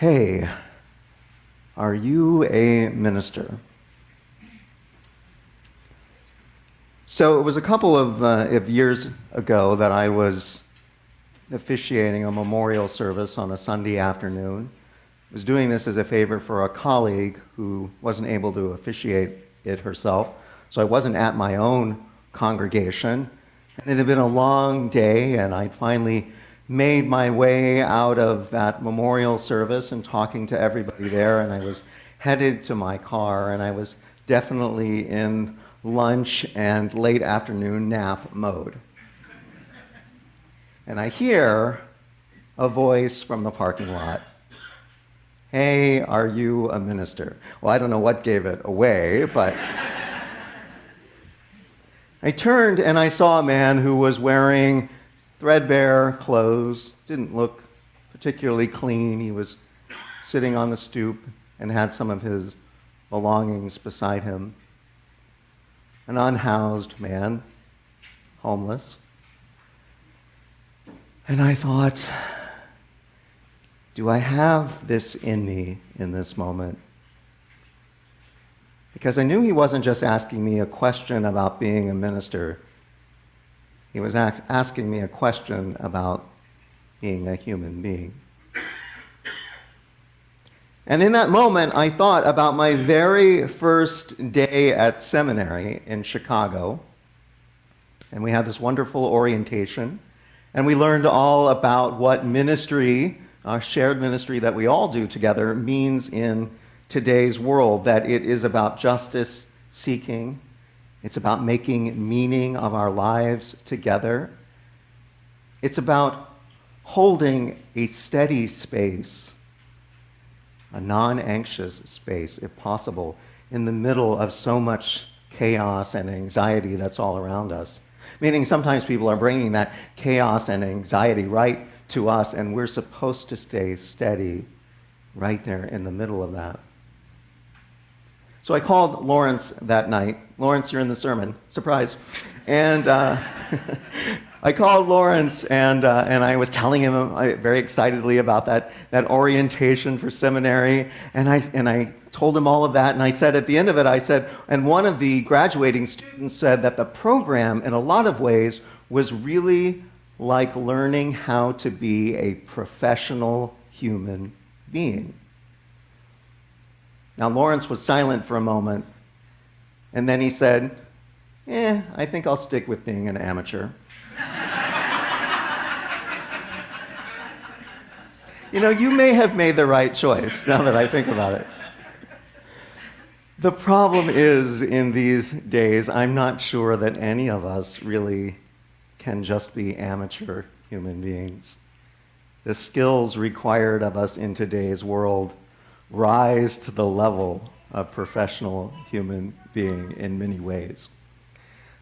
Hey, are you a minister? So it was a couple of years ago that I was officiating a memorial service on a Sunday afternoon. I was doing this as a favor for a colleague who wasn't able to officiate it herself, so I wasn't at my own congregation. And it had been a long day, and I'd finally made my way out of that memorial service and talking to everybody there, and I was headed to my car, and I was definitely in lunch and late afternoon nap mode. And I hear a voice from the parking lot. Hey, are you a minister? Well, I don't know what gave it away, but I turned and I saw a man who was wearing threadbare clothes, didn't look particularly clean. He was sitting on the stoop and had some of his belongings beside him. An unhoused man, homeless. And I thought, do I have this in me in this moment? Because I knew he wasn't just asking me a question about being a minister. He was asking me a question about being a human being. And in that moment, I thought about my very first day at seminary in Chicago. And we had this wonderful orientation. And we learned all about what ministry, our shared ministry that we all do together, means in today's world. That it is about justice seeking. It's about making meaning of our lives together. It's about holding a steady space, a non-anxious space, if possible, in the middle of so much chaos and anxiety that's all around us. Meaning sometimes people are bringing that chaos and anxiety right to us, and we're supposed to stay steady right there in the middle of that. So I called Lawrence that night. Lawrence, you're in the sermon. Surprise. And I called Lawrence, and I was telling him very excitedly about that orientation for seminary. And I told him all of that. And I said at the end of it, I said, and one of the graduating students said that the program, in a lot of ways, was really like learning how to be a professional human being. Now, Lawrence was silent for a moment, and then he said, I think I'll stick with being an amateur. You know, you may have made the right choice, now that I think about it. The problem is, in these days, I'm not sure that any of us really can just be amateur human beings. The skills required of us in today's world rise to the level of professional human being in many ways.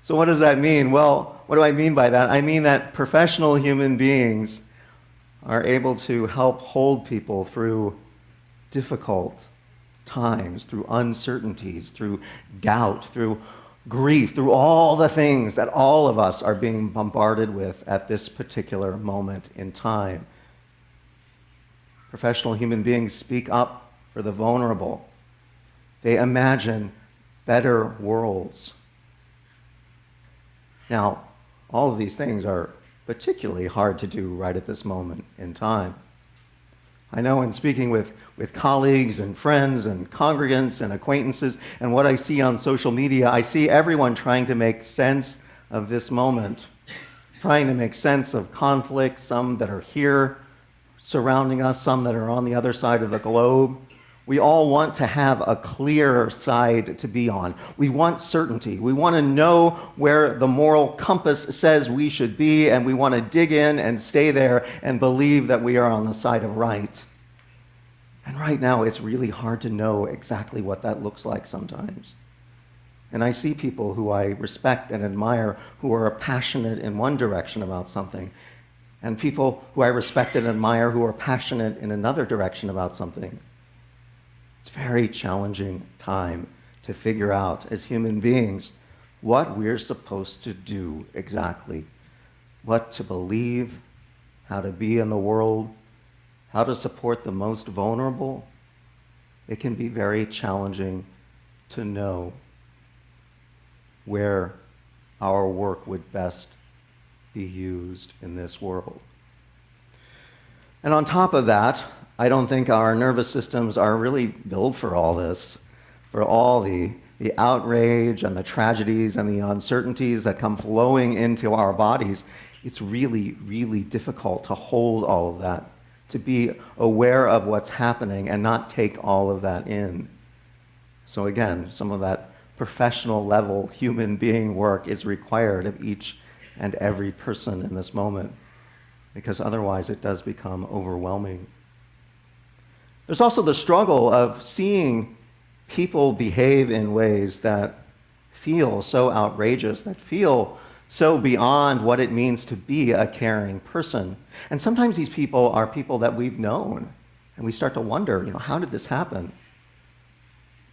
So what does that mean? Well, what do I mean by that? I mean that professional human beings are able to help hold people through difficult times, through uncertainties, through doubt, through grief, through all the things that all of us are being bombarded with at this particular moment in time. Professional human beings speak up for the vulnerable. They imagine better worlds. Now, all of these things are particularly hard to do right at this moment in time. I know in speaking with colleagues and friends and congregants and acquaintances and what I see on social media, I see everyone trying to make sense of this moment, trying to make sense of conflicts, some that are here surrounding us, some that are on the other side of the globe. We all want to have a clear side to be on. We want certainty. We want to know where the moral compass says we should be, and we want to dig in and stay there and believe that we are on the side of right. And right now, it's really hard to know exactly what that looks like sometimes. And I see people who I respect and admire who are passionate in one direction about something, and people who I respect and admire who are passionate in another direction about something. It's a very challenging time to figure out as human beings what we're supposed to do exactly, what to believe, how to be in the world, how to support the most vulnerable, it can be very challenging to know where our work would best be used in this world. And on top of that, I don't think our nervous systems are really built for all this, for all the outrage and the tragedies and the uncertainties that come flowing into our bodies. It's really, really difficult to hold all of that, to be aware of what's happening and not take all of that in. So again, some of that professional level human being work is required of each and every person in this moment, because otherwise it does become overwhelming. There's also the struggle of seeing people behave in ways that feel so outrageous, that feel so beyond what it means to be a caring person. And sometimes these people are people that we've known, and we start to wonder, how did this happen?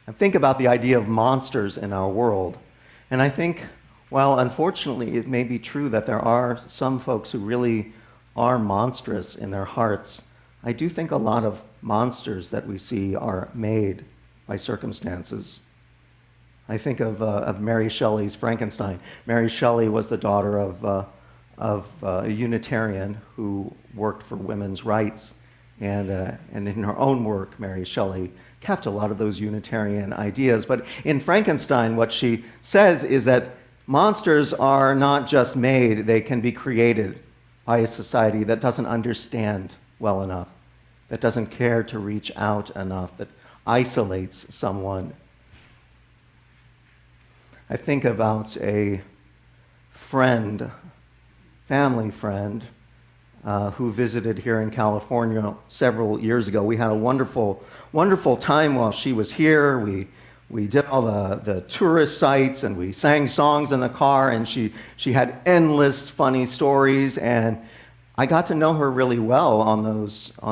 I think about the idea of monsters in our world, and I think, well, unfortunately, it may be true that there are some folks who really are monstrous in their hearts. I do think a lot of monsters that we see are made by circumstances. I think of Mary Shelley's Frankenstein. Mary Shelley was the daughter of a Unitarian who worked for women's rights, and in her own work, Mary Shelley kept a lot of those Unitarian ideas. But in Frankenstein, what she says is that monsters are not just made, they can be created by a society that doesn't understand well enough, that doesn't care to reach out enough, that isolates someone. I think about a friend, family friend, who visited here in California several years ago. We had a wonderful, wonderful time while she was here. We did all the tourist sites, and we sang songs in the car, and she had endless funny stories, and I got to know her really well on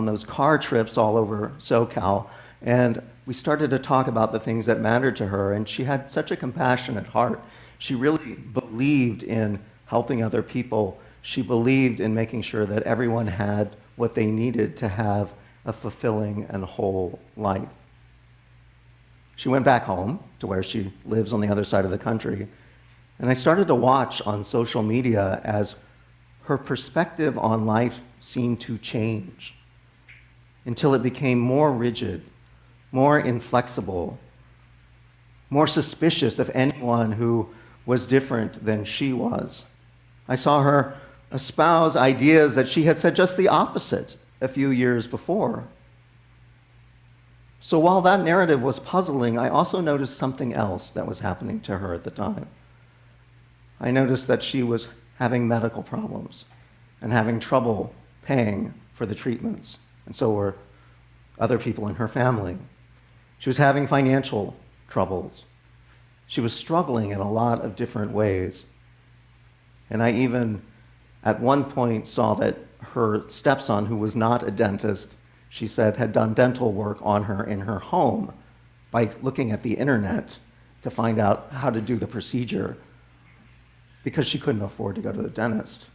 those car trips all over SoCal, and we started to talk about the things that mattered to her, and she had such a compassionate heart. She really believed in helping other people. She believed in making sure that everyone had what they needed to have a fulfilling and whole life. She went back home to where she lives on the other side of the country, and I started to watch on social media as her perspective on life seemed to change until it became more rigid, more inflexible, more suspicious of anyone who was different than she was. I saw her espouse ideas that she had said just the opposite a few years before. So while that narrative was puzzling, I also noticed something else that was happening to her at the time. I noticed that she was having medical problems and having trouble paying for the treatments, and so were other people in her family. She was having financial troubles. She was struggling in a lot of different ways. And I even, at one point, saw that her stepson, who was not a dentist, she said, had done dental work on her in her home by looking at the internet to find out how to do the procedure because she couldn't afford to go to the dentist.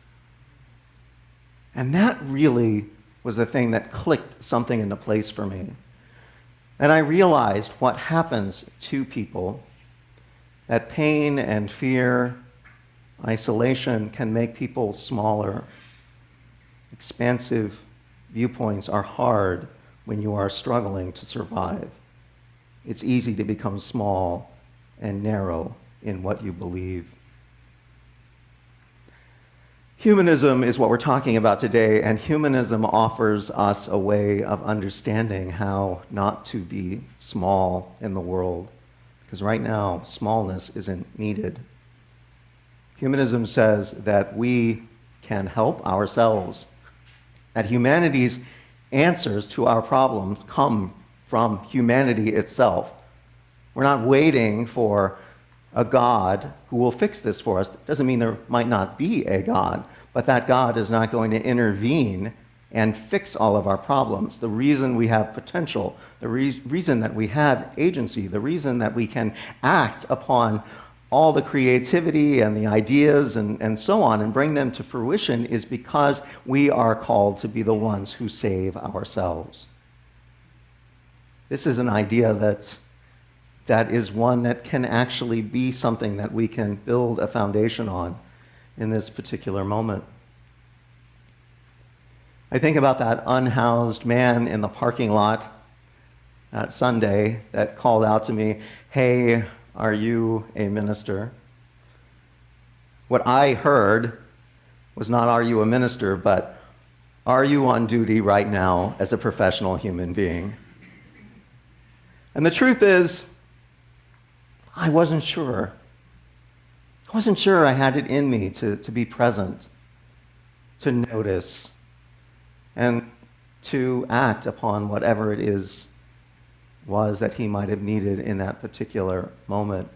And that really was the thing that clicked something into place for me. And I realized what happens to people, that pain and fear, isolation can make people smaller. Expansive viewpoints are hard when you are struggling to survive. It's easy to become small and narrow in what you believe. Humanism is what we're talking about today, and humanism offers us a way of understanding how not to be small in the world, because right now, smallness isn't needed. Humanism says that we can help ourselves, that humanity's answers to our problems come from humanity itself. We're not waiting for a God who will fix this for us. It doesn't mean there might not be a God, but that God is not going to intervene and fix all of our problems. The reason we have potential, the reason that we have agency, the reason that we can act upon all the creativity and the ideas and so on and bring them to fruition is because we are called to be the ones who save ourselves. This is an idea that is one that can actually be something that we can build a foundation on in this particular moment. I think about that unhoused man in the parking lot that Sunday that called out to me, "Hey, are you a minister?" What I heard was not, "Are you a minister?" but, "Are you on duty right now as a professional human being?" And the truth is, I wasn't sure. I wasn't sure I had it in me to be present, to notice, and to act upon whatever it was that he might have needed in that particular moment.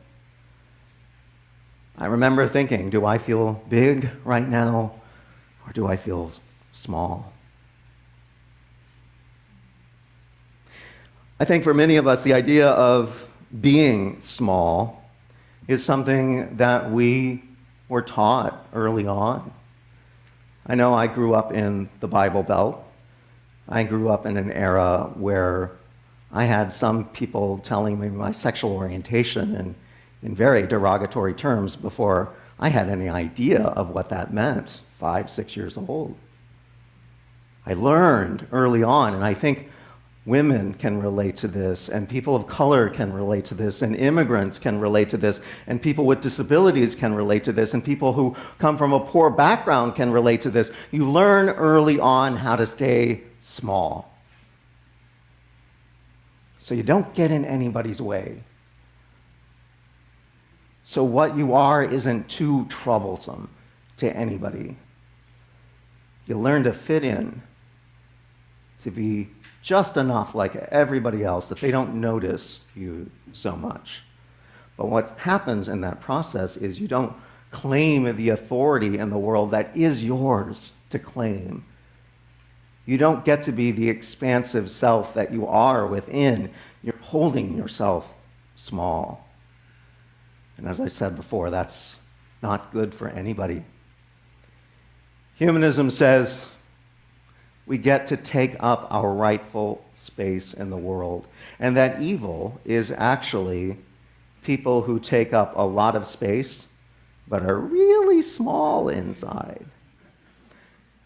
I remember thinking, do I feel big right now, or do I feel small? I think for many of us, the idea of being small is something that we were taught early on. I know I grew up in the Bible Belt. I grew up in an era where I had some people telling me my sexual orientation in very derogatory terms before I had any idea of what that meant, 5, 6 years old. I learned early on, and I think women can relate to this, and people of color can relate to this, and immigrants can relate to this, and people with disabilities can relate to this, and people who come from a poor background can relate to this. You learn early on how to stay small, so you don't get in anybody's way. So what you are isn't too troublesome to anybody. You learn to fit in, to be just enough like everybody else that they don't notice you so much. But what happens in that process is you don't claim the authority in the world that is yours to claim. You don't get to be the expansive self that you are within. You're holding yourself small. And as I said before, that's not good for anybody. Humanism says we get to take up our rightful space in the world, and that evil is actually people who take up a lot of space but are really small inside.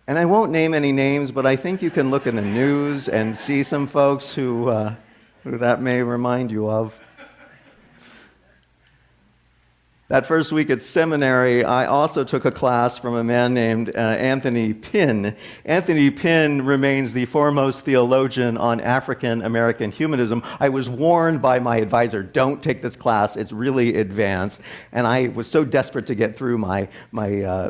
And I won't name any names, but I think you can look in the news and see some folks who that may remind you of. That first week at seminary, I also took a class from a man named Anthony Pinn. Anthony Pinn remains the foremost theologian on African American humanism. I was warned by my advisor, don't take this class, it's really advanced. And I was so desperate to get through my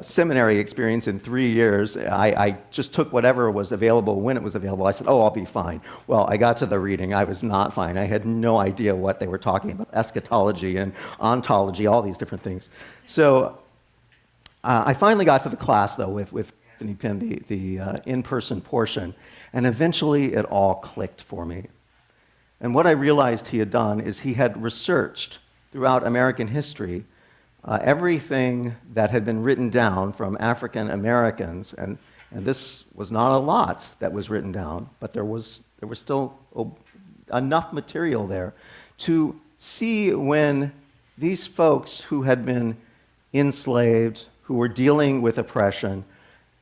seminary experience in 3 years, I just took whatever was available when it was available. I said, I'll be fine. Well, I got to the reading, I was not fine. I had no idea what they were talking about, eschatology and ontology, all these different things. So I finally got to the class, though, with Anthony Pinn, the in-person portion, and eventually it all clicked for me. And what I realized he had done is he had researched throughout American history everything that had been written down from African Americans, and this was not a lot that was written down, but there was still enough material there to see when these folks who had been enslaved, who were dealing with oppression,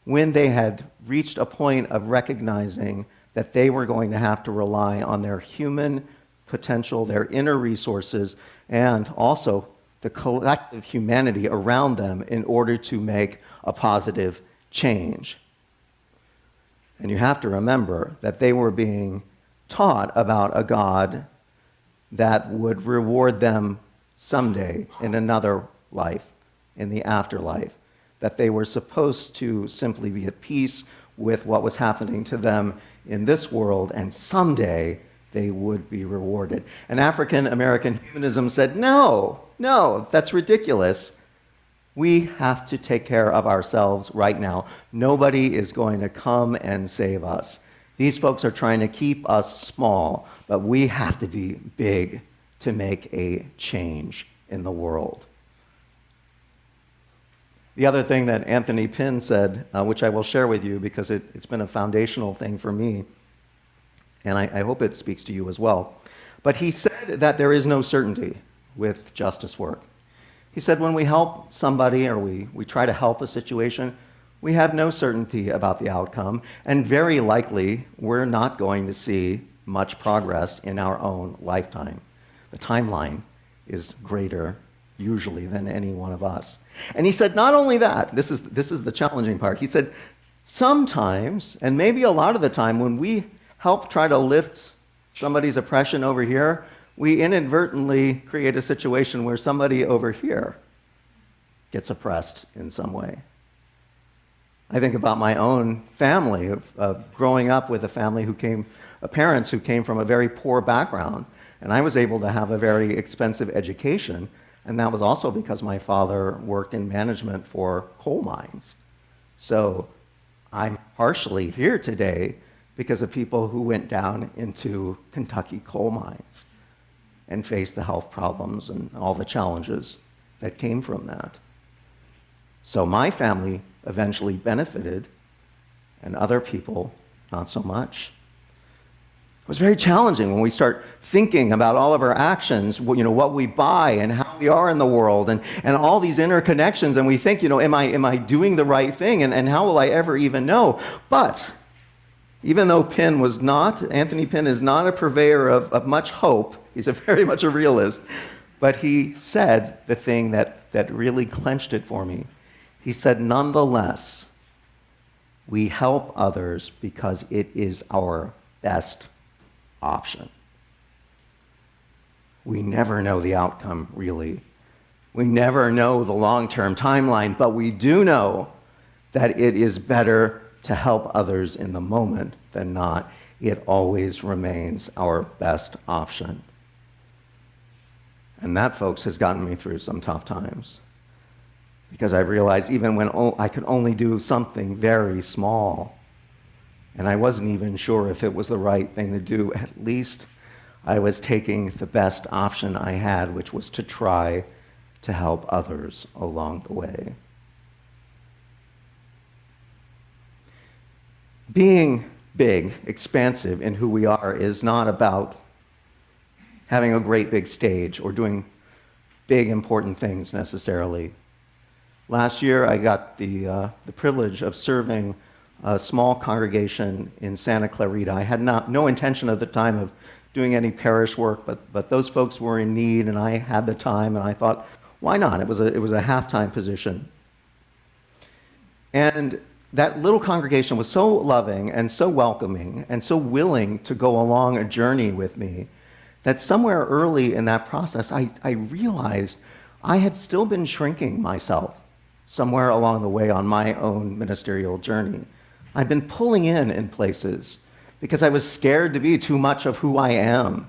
when they had reached a point of recognizing that they were going to have to rely on their human potential, their inner resources, and also the collective humanity around them in order to make a positive change. And you have to remember that they were being taught about a God that would reward them someday in another life, in the afterlife, that they were supposed to simply be at peace with what was happening to them in this world, and someday they would be rewarded. And African American humanism said, no, that's ridiculous. We have to take care of ourselves right now. Nobody is going to come and save us. These folks are trying to keep us small, but we have to be big to make a change in the world. The other thing that Anthony Pinn said, which I will share with you because it's been a foundational thing for me, and I hope it speaks to you as well. But he said that there is no certainty with justice work. He said when we help somebody or we try to help a situation, we have no certainty about the outcome, and very likely we're not going to see much progress in our own lifetime. The timeline is greater usually than any one of us. And he said not only that, this is the challenging part, he said sometimes, and maybe a lot of the time, when we help try to lift somebody's oppression over here, we inadvertently create a situation where somebody over here gets oppressed in some way. I think about my own family, of growing up with a family parents who came from a very poor background, and I was able to have a very expensive education, and that was also because my father worked in management for coal mines. So I'm partially here today because of people who went down into Kentucky coal mines and faced the health problems and all the challenges that came from that. So my family eventually benefited, and other people not so much. It was very challenging when we start thinking about all of our actions, what we buy and how we are in the world, and all these interconnections, and we think, am I doing the right thing, and how will I ever even know? But even though Anthony Pinn is not a purveyor of much hope, he's very much a realist, but he said the thing that really clenched it for me. He said, nonetheless, we help others because it is our best option. We never know the outcome, really. We never know the long-term timeline, but we do know that it is better to help others in the moment than not. It always remains our best option. And that, folks, has gotten me through some tough times. Because I realized even when I could only do something very small, and I wasn't even sure if it was the right thing to do, at least I was taking the best option I had, which was to try to help others along the way. Being big, expansive in who we are is not about having a great big stage or doing big, important things necessarily. Last year, I got the privilege of serving a small congregation in Santa Clarita. I had no intention at the time of doing any parish work, but those folks were in need, and I had the time, and I thought, why not? It was a half-time position. And that little congregation was so loving and so welcoming and so willing to go along a journey with me that somewhere early in that process, I realized I had still been shrinking myself somewhere along the way on my own ministerial journey. I'd been pulling in places because I was scared to be too much of who I am,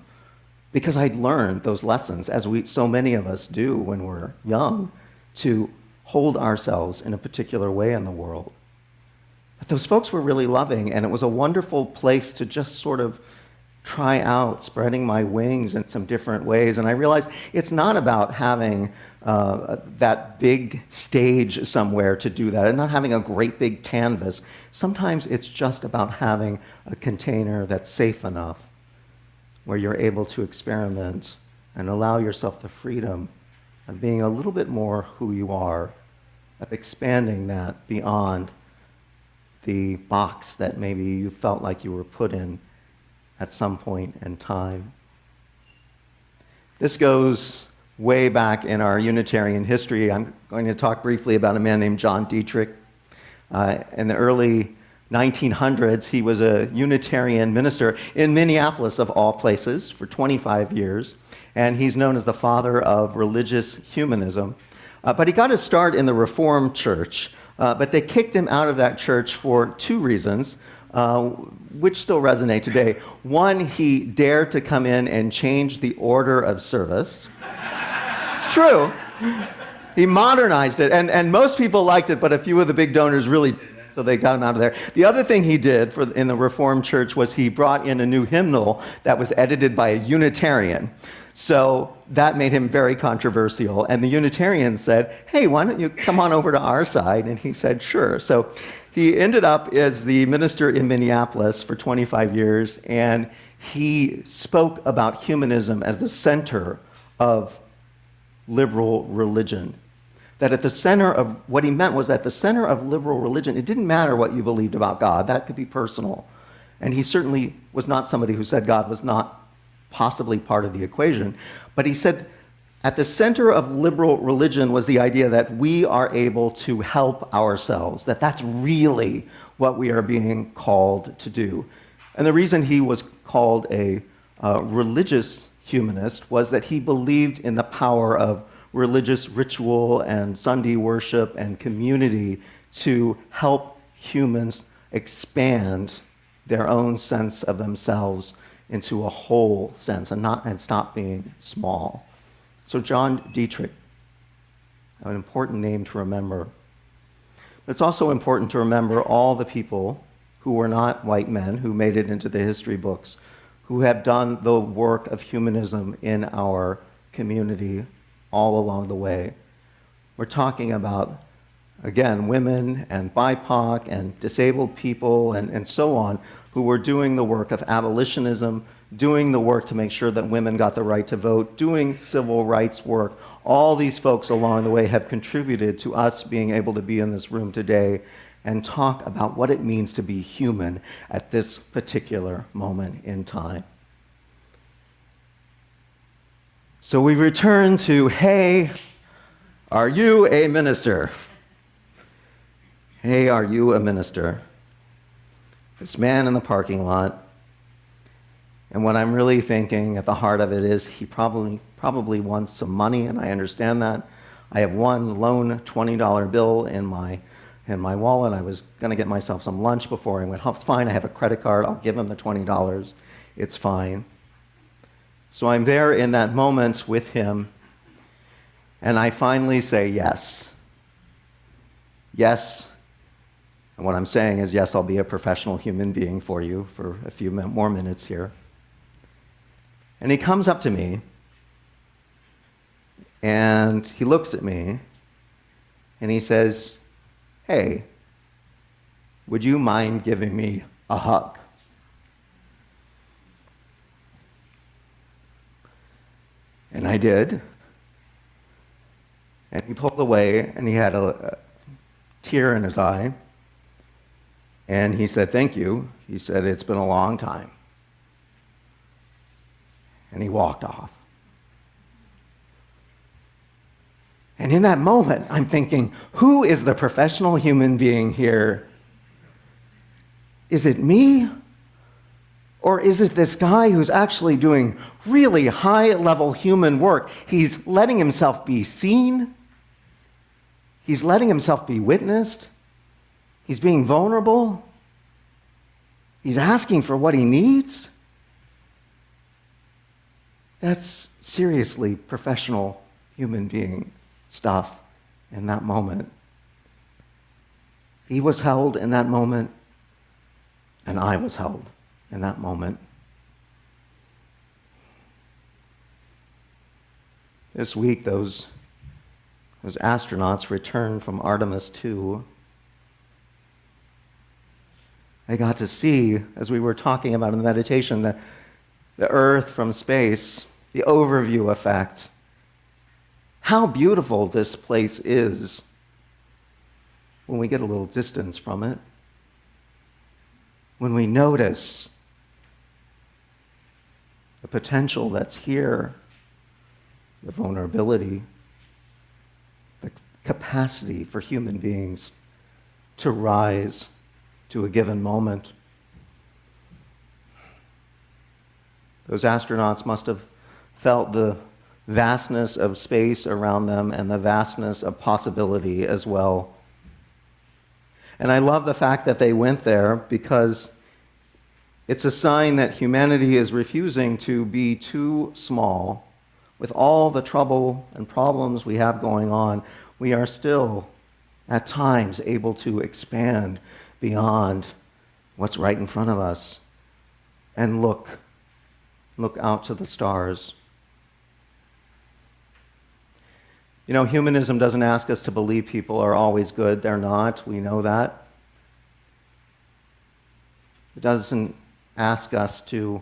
because I'd learned those lessons, as so many of us do when we're young, to hold ourselves in a particular way in the world. But those folks were really loving, and it was a wonderful place to just sort of try out spreading my wings in some different ways. And I realized it's not about having that big stage somewhere to do that, and not having a great big canvas. Sometimes it's just about having a container that's safe enough where you're able to experiment and allow yourself the freedom of being a little bit more who you are, of expanding that beyond the box that maybe you felt like you were put in at some point in time. This goes way back in our Unitarian history. I'm going to talk briefly about a man named John Dietrich. In the early 1900s, he was a Unitarian minister in Minneapolis, of all places, for 25 years. And he's known as the father of religious humanism. But he got his start in the Reformed Church. But they kicked him out of that church for two reasons, which still resonate today. One, he dared to come in and change the order of service. It's true. He modernized it, and most people liked it, but a few of the big donors really didn't, so they got him out of there. The other thing he did in the Reformed Church was he brought in a new hymnal that was edited by a Unitarian. So that made him very controversial. And the Unitarians said, hey, why don't you come on over to our side? And he said, sure. So he ended up as the minister in Minneapolis for 25 years, and he spoke about humanism as the center of liberal religion. That at the center of, what he meant was at the center of liberal religion, it didn't matter what you believed about God. That could be personal. And he certainly was not somebody who said God was not possibly part of the equation. But he said at the center of liberal religion was the idea that we are able to help ourselves, that that's really what we are being called to do. And the reason he was called a religious humanist was that he believed in the power of religious ritual and Sunday worship and community to help humans expand their own sense of themselves into a whole sense and stop being small. So John Dietrich, an important name to remember. But it's also important to remember all the people who were not white men who made it into the history books, who have done the work of humanism in our community all along the way. We're talking about, again, women and BIPOC and disabled people and so on, who were doing the work of abolitionism, doing the work to make sure that women got the right to vote, doing civil rights work. All these folks along the way have contributed to us being able to be in this room today and talk about what it means to be human at this particular moment in time. So we return to, hey, are you a minister? Hey, are you a minister? This man in the parking lot, and what I'm really thinking at the heart of it is he probably wants some money, and I understand that. I have one lone $20 bill in my wallet. I was going to get myself some lunch before I went home. It's fine, I have a credit card. I'll give him the $20. It's fine. So I'm there in that moment with him, and I finally say yes. Yes. And what I'm saying is, yes, I'll be a professional human being for you for a few more minutes here. And he comes up to me, and he looks at me, and he says, hey, would you mind giving me a hug? And I did. And he pulled away, and he had a tear in his eye. And he said, thank you. He said, it's been a long time. And he walked off. And in that moment, I'm thinking, who is the professional human being here? Is it me? Or is it this guy who's actually doing really high-level human work? He's letting himself be seen. He's letting himself be witnessed. He's being vulnerable. He's asking for what he needs. That's seriously professional human being stuff in that moment. He was held in that moment, and I was held in that moment. This week, those astronauts returned from Artemis 2. I got to see, as we were talking about in the meditation, the Earth from space, the overview effect, how beautiful this place is when we get a little distance from it, when we notice the potential that's here, the vulnerability, the capacity for human beings to rise to a given moment. Those astronauts must have felt the vastness of space around them and the vastness of possibility as well. And I love the fact that they went there because it's a sign that humanity is refusing to be too small. With all the trouble and problems we have going on, we are still, at times, able to expand beyond what's right in front of us and look out to the stars. You know, humanism doesn't ask us to believe people are always good. They're not. We know that. It doesn't ask us to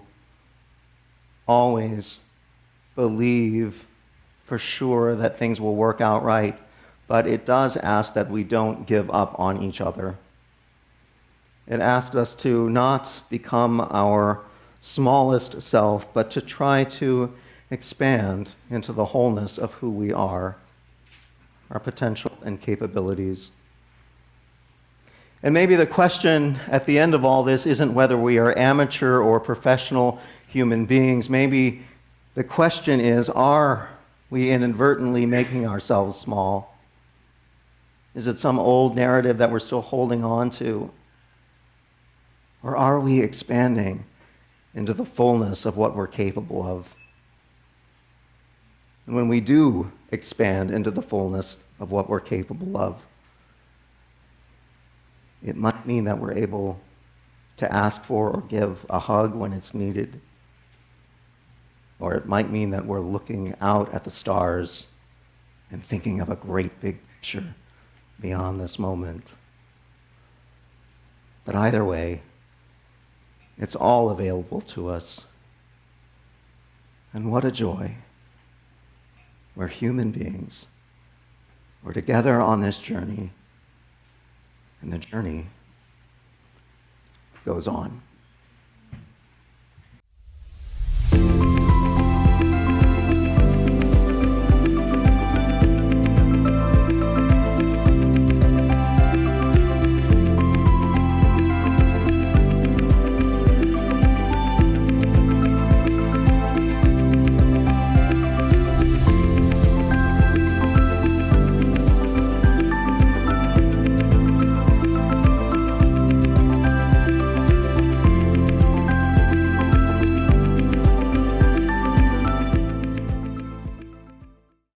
always believe for sure that things will work out right, but it does ask that we don't give up on each other. It asks us to not become our smallest self, but to try to expand into the wholeness of who we are, our potential and capabilities. And maybe the question at the end of all this isn't whether we are amateur or professional human beings. Maybe the question is, are we inadvertently making ourselves small? Is it some old narrative that we're still holding on to? Or are we expanding into the fullness of what we're capable of? And when we do expand into the fullness of what we're capable of, it might mean that we're able to ask for or give a hug when it's needed. Or it might mean that we're looking out at the stars and thinking of a great big picture beyond this moment. But either way, it's all available to us. And what a joy. We're human beings. We're together on this journey, and the journey goes on.